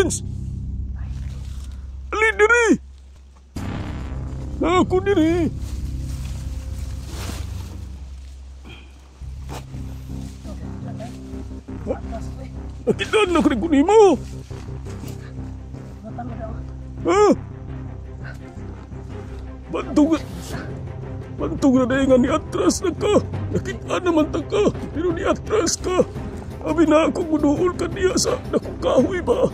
Prince! Ali diri! Ako diri! Nakitaan na kaya kunin mo! Ha? Bantog na dahil nga ni atras na ka. Nakita naman ta ka, pero ni atras ka. Abi na ako muduol ka niya sa nakukahoy ba?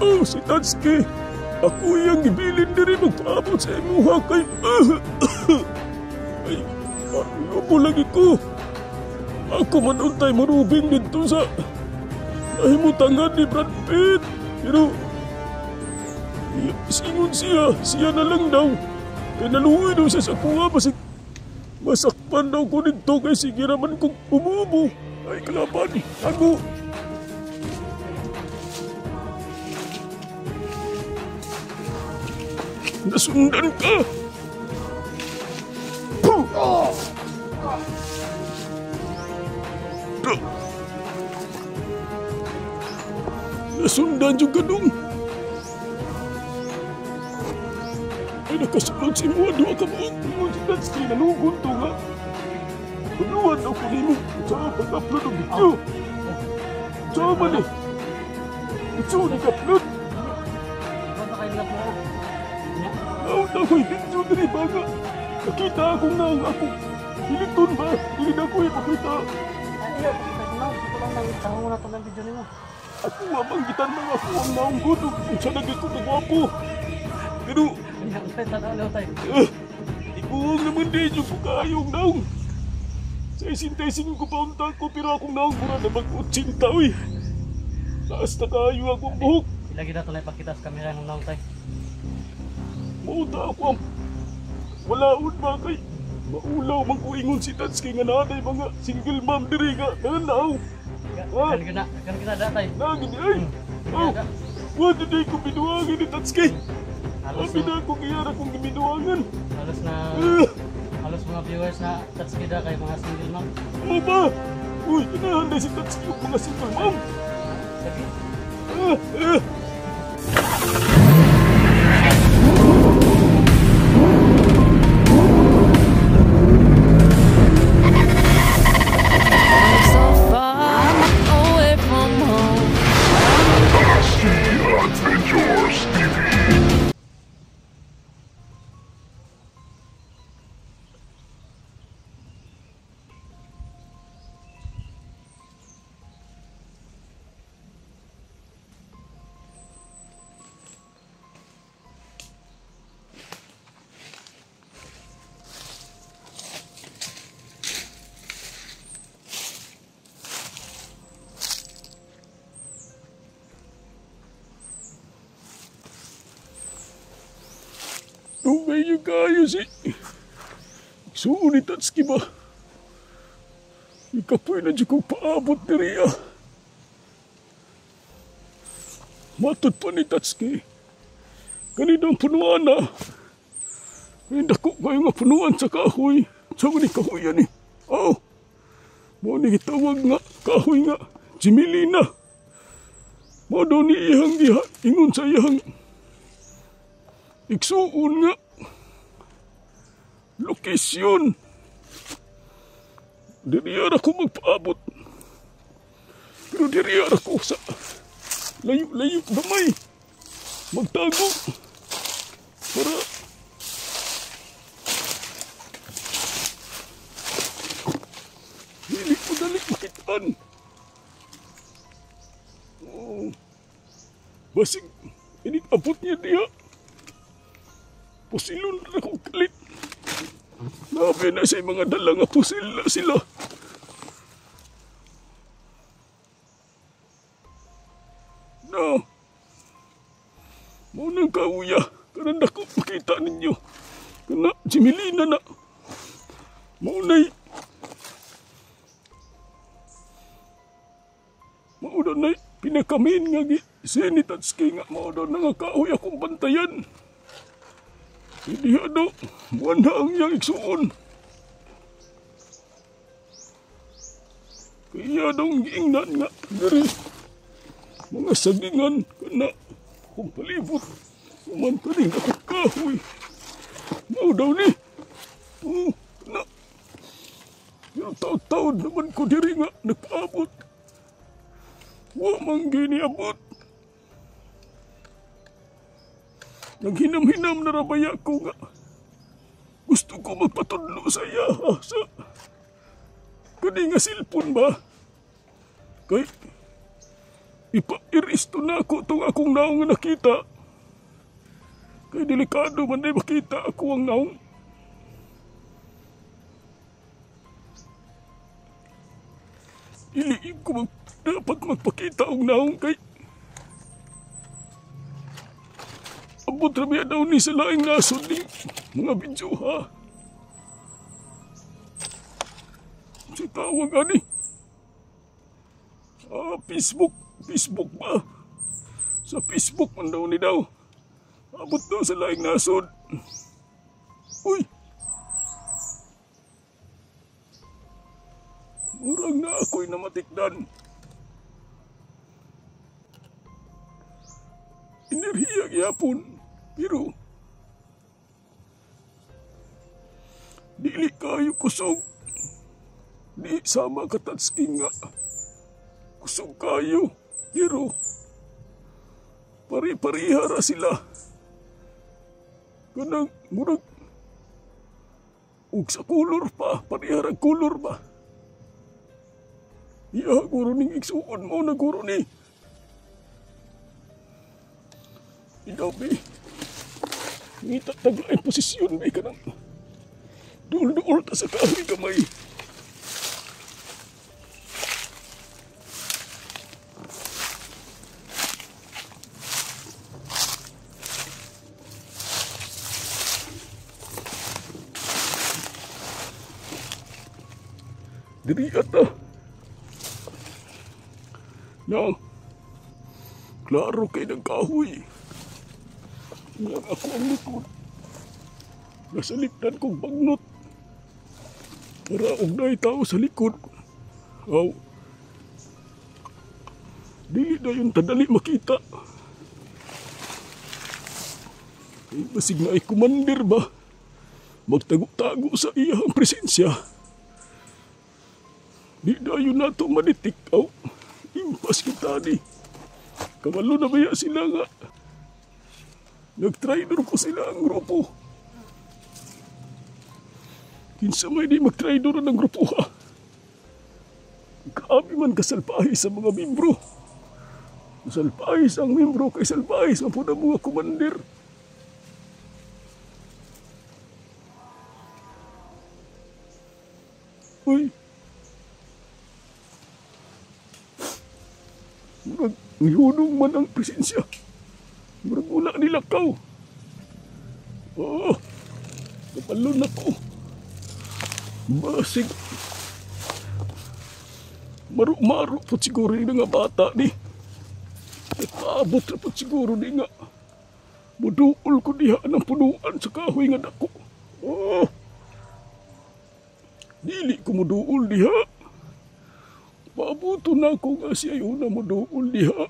Oh, si Tatsuki. Ako iyang gibilin diri magpaabot sa imuha kay... Ay, ayoko lagi ko. Ako man untay marubing dito sa... nahimutangan ni Brad Pitt. Pero... singon siya na lang daw. Kaya naluwi daw siya sa kuha. Masakpan daw ko dito kay sige raman kong umubo. Ay, kalaban. Ako... nasundan ka! Nasundan juga dong! Ay, nakasunod si Mua. Dua ka mo. Si Tatsuki nalugon to nga. Puluhan daw ko nimo. Saan pag-upload ang video? Saan man eh? Ito, nag-upload. Ako'y video diri baga. Nakita akong nang ako. Hiliton ba? Hindi na ko ipakita. Ay, ito lang nangitaho mo na ito ng video nimo. Ako mabanggitan na ako ang naong guto. Kung siya nagito na gwapo. Pero... ikuwang naman din yung pagkayong naong. Sa isintesing ko pa unta ko, pero akong naong mura na mag-utsinta, uy. Taas na kayo akong buhok. Ilagi na ito na ipakita sa kamera ng naong tayo. Mauta ako ang walaon ba kay maulaw mang kuingon si Tatsuki nga nanay mga single mom diri nga nanaw. Kan kita datay. Nagin ay. Oh. Wala day ko binuangan ni Tatsuki. Halos na ko kaya kung binuangan. Halos mga viewers na Tatsuki da kay mga single mom. Ano ba? Uy, inahanday si Tatsuki yung mga single mom. Lagi. Tungay niyo kayo si... Suon ni Tatsuki ba? Ikapoy na dyan kong paabot ni Ria. Matod pa ni Tatsuki. Kaninang punuan na. Hindi ko kayo nga punuan sa kahoy. Saan ni kahoy yan eh? Oh, mo ni kitawag nga kahoy nga. Jimilina. Mo daw ni ihang ingon sa ihang iksuon nga lokasyon. Diriara ko magpaabot. Pero diriara ko sa layo-layo gamay. Magtago. Para hindi ko dali makitaan. Oh. Basig init-abot niya diya. Pusilon na akong kalit. Nabi na sa mga dala nga pusil na sila. No. Maunang kauya. Karanda ko makita ninyo. Kana Jimilina na. Maunay. Maunay pinakamin nga ni Tatsuki nga. Maunay na nga kauya akong bantayan. Hindi ano, buwan na ang iyang iksuon. Kaya iya daw giingnan nga. Dari, mga sagingan ka na. Kung palibot, umantaling ako kahoy. Mao daw ni. Na. Pero taon-taon naman ko diri nga nagpaabot. Wa man gini abot. Naghinam-hinam na rabaya ko nga. Gusto ko magpatudlo sa iya sa kani nga silpon ba? Kay ipa-iristo na ako itong akong naong nga nakita. Kay delikado man ay makita ako ang naong. Iliib ko dapat magpakita ang naong kay abot rabiya daw ni sa laing nasod ni mga video ha. Si tawag ani. Facebook ba? Sa Facebook man daw ni daw. Abot daw sa laing nasod. Uy! Murang na ako'y namatikdan. Enerhiya gyapon. Pero dili kayo kusog. Di sama katatski nga. Kusog kayo. Pero pari-parihara sila. Kanang murag ug sa kulor pa. Pariharang kulor ba? Iya, guro ning igsuon mo na guro ni. Ikaw, be. Ngita taglain posisyon, be, ka nang duol-duol ta sa kahoy kamay. Diri ata. Now, klaro kay ng kahoy. Yang ako ang likod. Nasaliktan kong bagnot. Para ugnay tao sa likod. Aw. Dili na yung tadali makita. Ay, basig na ay kumandir ba? Magtago-tago sa iyang presensya. Di na yun nato manitik. Aw. Impas kita ni. Kamalo na baya sila nga. Nag-traidor ko sila ang grupo. Kinsa may di mag-traidor ng grupo ha. Kami man kasalpahis sa mga membro. Kasalpahis ang membro kay salpahis ang po na mga komandir. Uy. Ngihunong man ang presensya. Wala nilakaw. Oh, napalon ako. Basig. Maru-maru po siguro yung nga bata ni. Nagpaabot na po siguro ni nga. Muduol ko diha ng punuan sa kahoy nga dako. Oh, dili ko muduol diha. Pabuto na ako nga siya yun na muduol diha.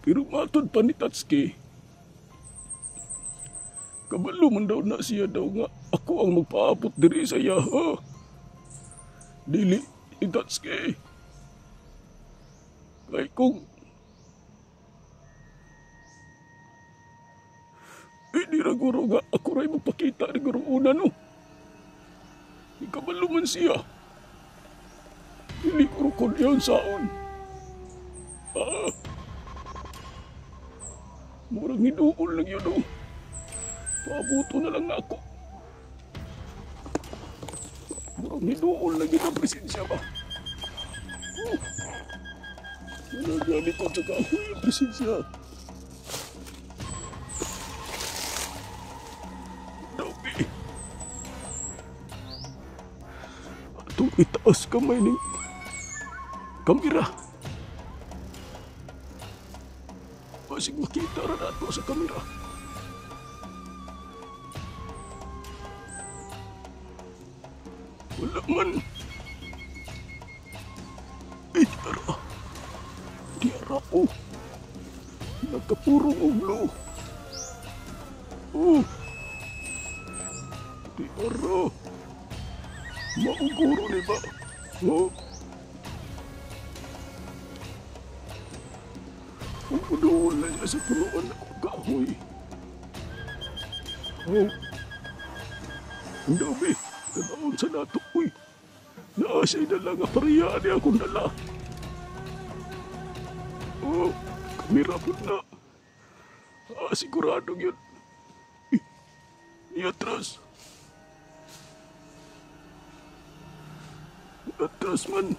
Pero matod pa ni Tatsuki, kabalo man daw na siya daw nga ako ang magpaabot diri sa iya. Ha? Dili ni Tatsuki. Kay kung di ra guro nga ako ray magpakita ni guro una no. Kabalo man siya. Dili guro ko diyan saon. Murang hiduol lang yun, oh. Pabuto na lang ako. Murang hiduol lang yun ang presensya ba? Nagani ko sa kahoy ang presensya. Dabi. Atong itaas kamay ng kamera. Masig makita rin ato sa kamera. Wala man. Ay, di ara po. Nagkapurong uglo. Oh. Di ara. Mauguro ni ba? Oh. Kung punuon na niya sa punuan ako kahoy. Oh. Ang dami. Tanaon sa nato. Uy. Naasay na lang nga pariya niya akong dala. Oh. Kamera po na. Siguradong yun. Iatras. Atras man.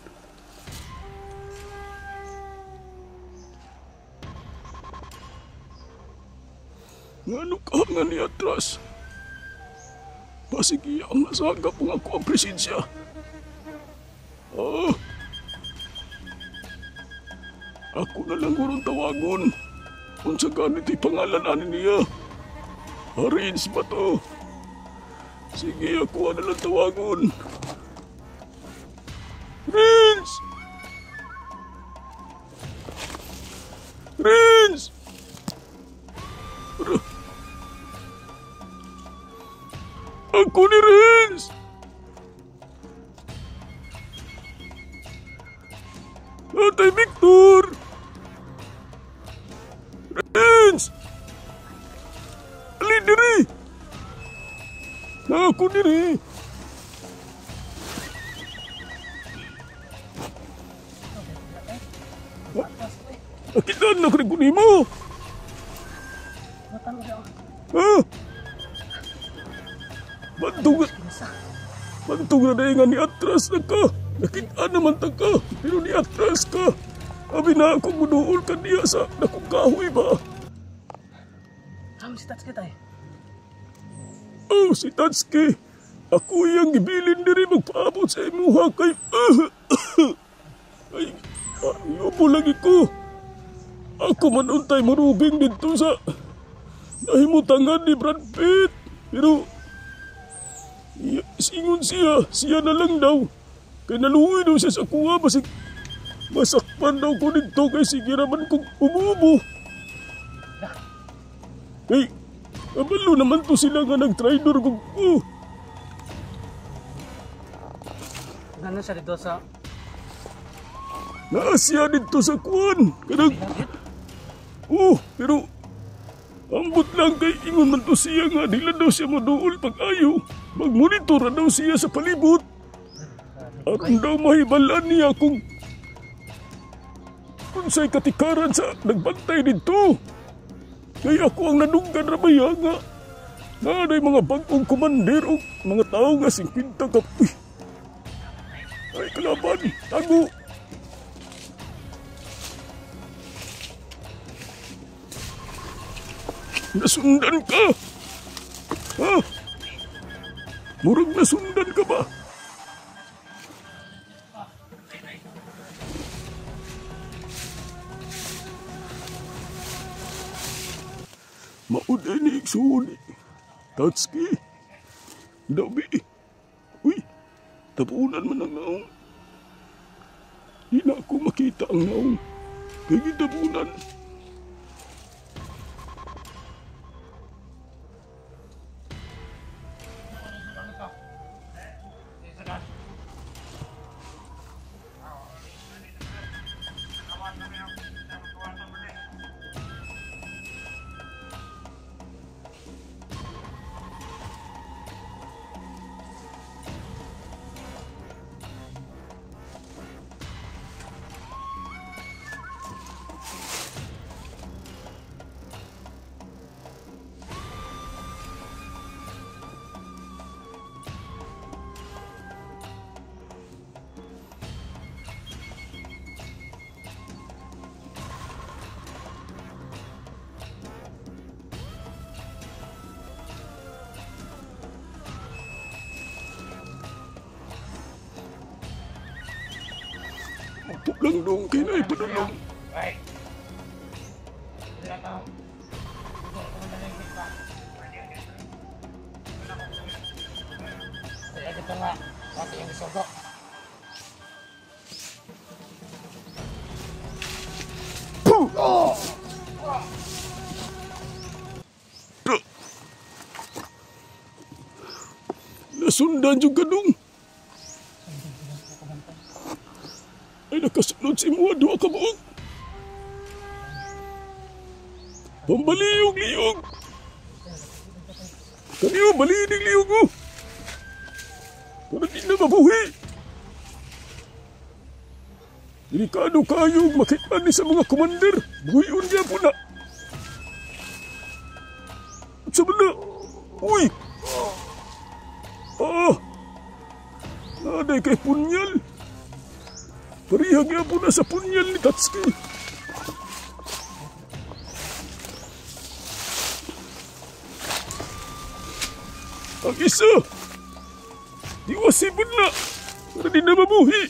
Ngano ka nga ni atras? Pasigi ang nasagap nga ako ang presensya. Ah. Ako na lang gurong tawagon. Kung sa ganito'y pangalan niya. Arrange ba to? Sige, ako na lang tawagon. Rins! Rins! Ako ni Rins! Tatay Victor! Rins! Ali diri! Ako diri! Nakitaan na kari mo! Ha? Bantog na dahil nga ni atras na ka. Nakitaan naman ta ka, pero ni atras ka. Abi na ako muduol ka niya sa nakukahoy ba? Si Tatsuki tayo. Oh, si Tatsuki. Ako yung gibilin diri magpaabot sa imuha kay... Ay, ayupo lagi ko. Ako man untay marubing dito sa nahimutangan ni Brad Pitt. Pero singon siya na lang daw. Kaya naluoy daw siya sa kuha. Masakpan daw ko dito kay sige naman kong umubo. Hey, abalo naman to sila nga nag-traidor kong Ano siya dito sa... Naasya dito sa kuwan. Kanang... pero... Ambot lang kay ingon man to siya nga. Dila daw siya maduol pag-ayo. Magmonitor daw siya sa palibot. Aron daw mahibalaan niya kung sa'y katikaran sa nagbantay dito. Kaya ako ang nadunggan rabaya nga. Nanay mga bagong komander o mga tao nga 50 kapoy. Ay kalaban, tago. Nasundan ka? Ha? Murag nasundan ka ba? Mauday ni Iksuni. Tatsuki. Dabi. Uy, tapunan man ang naong. Di na ako makita ang naong. Kaya gitapunan. Lang dong kinay padulong. Kaya kita nga, Pati yung isogo. Nasundan juga dong. Ay nakasunod si mga dua ka buong. Pambaliyog-liyog. Kaniyo, balinig liyog mo. Para di na mabuhi. Delikado kayo makita ni sa mga komander. Buhiyon niya po na. At sa bala. Uy! Naday kay punyal. Parihag niya po na sa punyal ni Tatsuki. Ang isa, diwasibon na para di na mabuhi.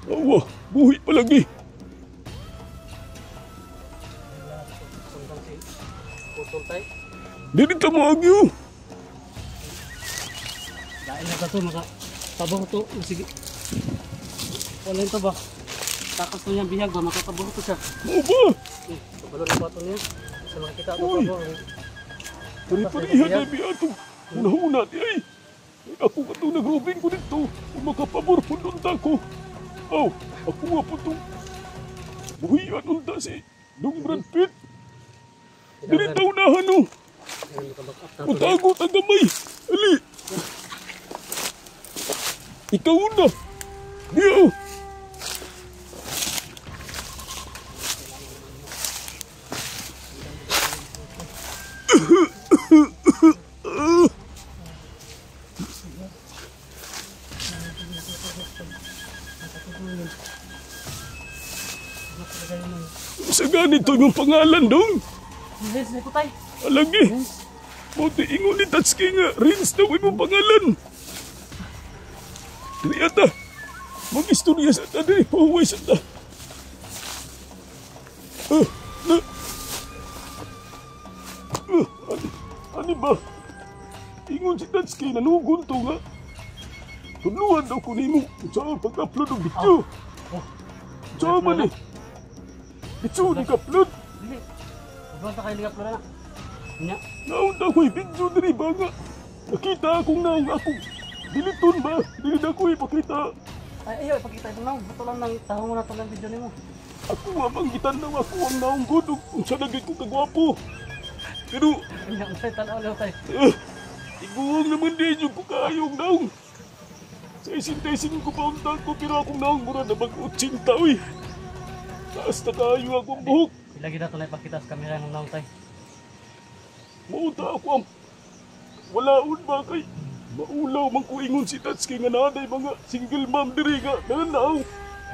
Awa, buhi pa lagi. Dili tamo agyo. Dahil na ito, makatabang ito. Sige. Wala ito ba? Takas na niyang bihag ba? Makatabang ito siya. Mo ba? Kabalo na bato niya. Sa makikita ito Uy. tabang. Pari-parihan na biya ito. Unahuna di ay. Ako ka ito nagrobing ko dito. Kung makapabor po nunta ko. Ako nga po ito. Buhiyan nunta si Dong Brad Pitt. Dili daw unahan o. Matagot ang gamay. Ali. Ikaw na. Diyo. Sa ganito yung pangalan dong. Rins na ito tay. Alagi. Buti ingon ni Tatsuki nga. Rins daw yung pangalan. Dili ata. Mag-istorya sa ata. Dili pahuway sa ata. Ani ba? Ingon si Tatsuki nanugon to nga. Tunuan daw ko nimo sa pag-upload ng video. Sa man eh. Video ni ka-upload. Dili. Huwag kayo ligap na na. Nya. Naon daw ko'y video diri ba nga. Nakita akong naong akong diliton ba? Dili na ko ipakita. Ay, ayaw, ipakita ito na. Bato lang ng taho mo na ito ng video ni mo. Ako nga manggitan na ako ang naong good kung siya nagay ko kagwapo. Pero, Nya, ang tanaw lang tay. iguwang naman din yung kukayong naong. Sa isintesin ko pa untang ko, pero akong naong mura na mag-80 uy. Taas na kayo akong buhok. Ilagi na ito na ipakita sa kamera ng naong tay. Mauta ako ang walaon ba kay maulaw man ko ingon si Tatsuki nga naday mga single mom diri nga nanaw.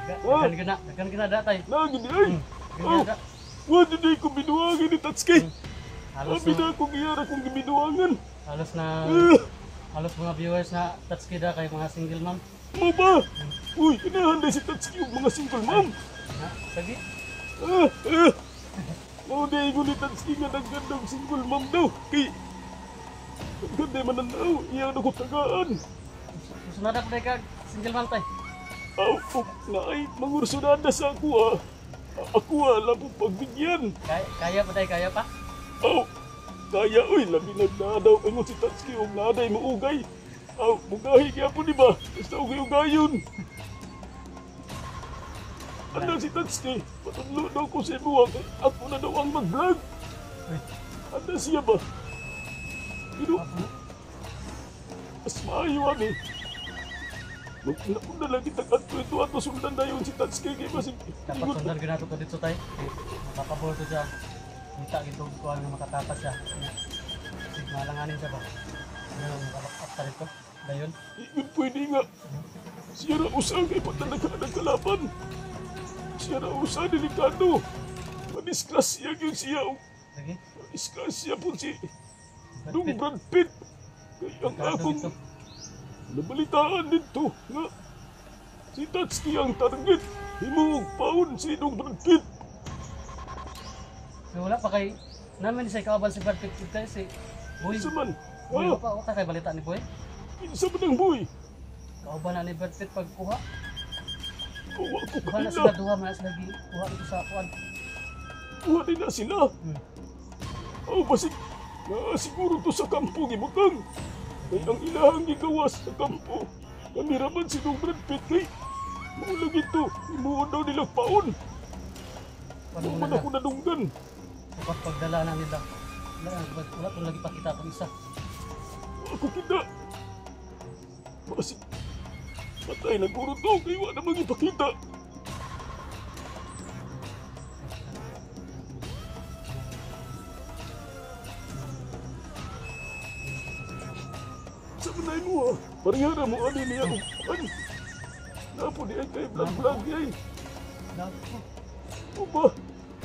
Dagan gina da tay. Nagin ay. Gina da. Wala di ko binuwagin ni Tatsuki. Halos Abi na, na akong iyara kong binuwangan. halos na, halos mga viewers na Tatsuki da kay mga single mom. Mo ba? Uy, kinahanday si Tatsuki yung mga single mom. Ha? Sige. Mau di ingon ni Tatsuki nga naggandang single mom daw. Kay ganda man nanaw, iya na ko tagaan. Sunod ako na ka single mom tay. Na ay mangursunada sa ako Ako alam po pagbigyan. Kaya pa tay, kaya pa? Kaya uy, labi nagdadaw ingon si Tatsuki o naday maugay. Mugahi kaya po di ba? Basta ugay-ugayon. Ano si Tatsuki? Patudlo daw ko sa ibuwa. Ako na daw ang mag-vlog. Ano siya ba? Pero, mas maayo ani. Magpunta lang kita kanto ito ato sundan na yun si Tatsuki. Kaya masig... Dapat sundan ko na ito dito tay. Makapabor to siya. Kita gito ko ang makatapas siya. Malanganin siya ba? Ano, makalakap rito. Dayon. Yun pwede nga. Siya na usang kay pagdadakaan ng kalaban. Siya na usang delikado. Madiskrasya yun siya. Sige. Madiskrasya po si Dong Brad Pitt. Kaya ang akong nabalitaan dito nga si Tatsuki ang target. Himuog paon si Dong Brad Pitt. So wala pa kay namin sa ikawaban si Brad Pitt kasi Boy, Isa man. boy, Ha? pa kay balita ni boy. Isa man ang boy. Kauban na ni Brad Pitt pagkuha. Kuha ko Kuha na kanila. sila duha man sila kuha dito sa kuan. Kuha din na sila. Oh, basig. Siguro to sa kampo gibutang. Kay ang ilahang gigawas sa kampo. Kamiraman si Dong Brad Pitt kay maulag ito. Imuha daw nilang paon. Paano Huwag mo man na ako nadunggan. kapag pagdala na nila. Wala kung lagi pakita itong isa. Ako kita. Basig. Patay na guro to. Kaya wala namang ipakita. Sa manay mo ha. Parihara mo ani niya. An. Napo di ay kay vlog-vlog ay. Dako. O ba?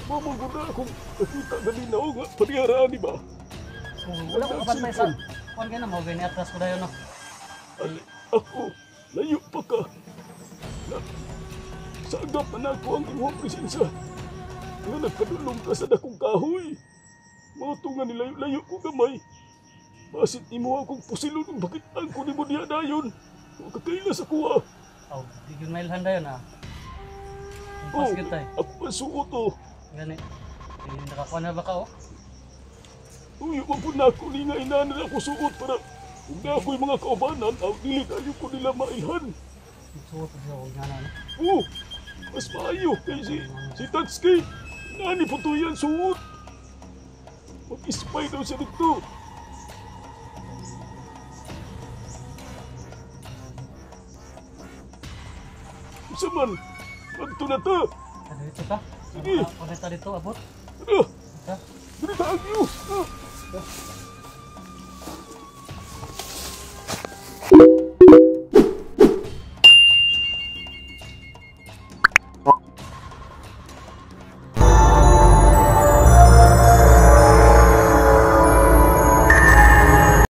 Mamaguna akong nakita ganina o nga. Parihara ani ba? Wala ko kapantay sa kuan kay na mo gani atras ko dayon no. Ay, ako, layo pa ka. Na, sa agap na ako ang imong presensya. Nga nagpadulong ka sa dakong kahoy. Mga tunga nilayo-layo ko gamay. Basit imo akong pusilon bakit ang ko ni mo diya dayon. Huwag kakaila sa kuha. Aw, di gyud mailhan dayon ha. Oh, Pas gyud tay. ako ang suot o. Gani. Nakakuha na ba ka oh? Uy, wag po na ako ni nga inanan ako suot para kung na ako'y mga kaubanan, ang dilit ayaw ko nila mailhan. Suot siya og ngana no. Oh, mas maayo kay si Tatsuki. Nani po to yan suot. Mag-ispay daw siya dito. Isa man, magto na to. Dito ka. Sige. Konekta dito abot. Ano? Ha? Dito tayo.